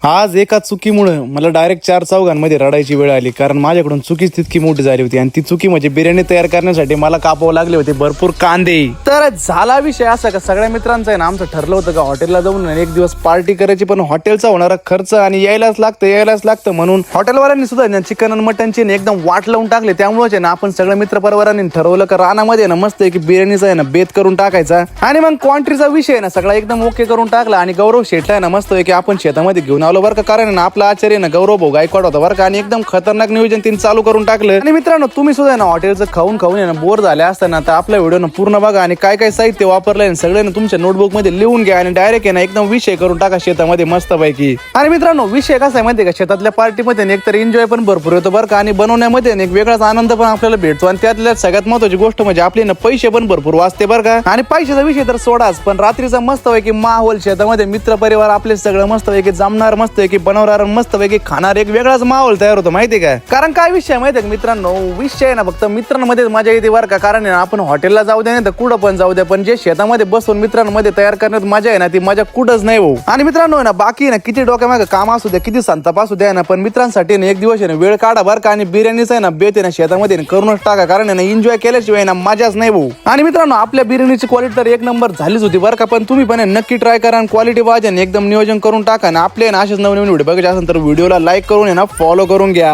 आज एका चुकीमुळे मला डायरेक्ट 4 चौघांमध्ये रडायची वेळ आली, कारण माझ्याकडून चुकीच तितकी मोठी झाली होती आणि ती चुकी म्हणजे बिर्याणी तयार करण्यासाठी मला कापावं लागले होते भरपूर कांदे. तर झाला विषय असा का सगळ्या मित्रांचा आहे ना आमचं ठरलं होतं का हॉटेलला जाऊन एक दिवस पार्टी करायची, पण हॉटेलचा होणारा खर्च आणि यायलाच लागतं म्हणून हॉटेलवाल्यांनी सुद्धा चिकन आणि मटनची एकदम वाट लावून टाकले. त्यामुळे ना आपण सगळ्या मित्र परिवारांनी ठरवलं का रानामध्ये ना मस्त की बिर्याणीचा आहे ना बेत करून टाकायचा आणि मग क्वांटिटीचा विषय ना सगळा एकदम ओके करून टाकला. आणि गौरव शेटला ना मस्त की आपण शेतामध्ये घेऊन आलो बरं का, कारण ना आपला आचार्य ना गौरव भाऊ गायकवाड होता बरं का, आणि एकदम खतरनाक नियोजन तीन चालू करून टाकलं. आणि मित्रांनो तुम्ही सुद्धा ना हॉटेलचं खाऊन ना बोर झाले असताना तर आपला व्हिडिओ ना पूर्ण बघा आणि काय काय साहित्य वापरलंय सगळे ना तुमच्या नोटबुक मध्ये लिहून घ्या आणि डायरेक्ट आहे ना एकदम विषय करून टाका शेतामध्ये मस्त पैकी. आणि मित्रांनो विषय कसा आहे माहितीये का, शेतातल्या पार्टीमध्ये एकतर एन्जॉय पण भरपूर होतो बरं का, आणि बनवण्यामध्ये एक वेगळाच आनंद पण आपल्याला भेटतो. आणि त्यातल्या सगळ्यात महत्त्वाची गोष्ट म्हणजे आपले ना पैसे पण भरपूर वाचते बरं का. आणि पैशाचा विषय तर सोडाच, पण रात्रीचा मस्त पैकी माहोल शेतामध्ये मित्र परिवार आपले सगळं मस्त पैकी जमणार, मस्त पैकी बनवणार, मस्त पैकी खाणार, एक वेगळाच माहोल तयार होतो माहिती का. कारण काय विषय माहिती आहे मित्रांनो, विषय ना फक्त मित्रांमध्ये मजा येते बरं का, कारण आपण हॉटेलला जाऊ द्या नाही तर कुठं पण जाऊ द्या, पण जे शेतामध्ये बसून मित्रांमध्ये तयार करण्यात मजा आहे ना ती मजा कुठंच नाही हो. आणि मित्रांनो ना बाकी ना किती डोक्यामागे काम असू द्या, किती संताप असू द्या ना, पण मित्रांसाठी ना एक दिवस आहे ना वेळ काढा बरं का, आणि बिर्याणीचा आहे ना बेत आहे ना शेतामध्ये करूनच टाका, कारण ना एन्जॉय केल्याशिवाय ना मजाच नाही भाऊ. आणि मित्रांनो आपल्या बिर्याणीची क्वालिटी तर एक नंबर झालीच होती बरं का, पण तुम्ही पण नक्की ट्राय करा आणि क्वालिटी वाजन एकदम नियोजन करून टाका. आणि आपले ना असेच नवीन व्हिडिओ बघायचे असेल तर व्हिडिओला लाईक करून ना फॉलो करून घ्या.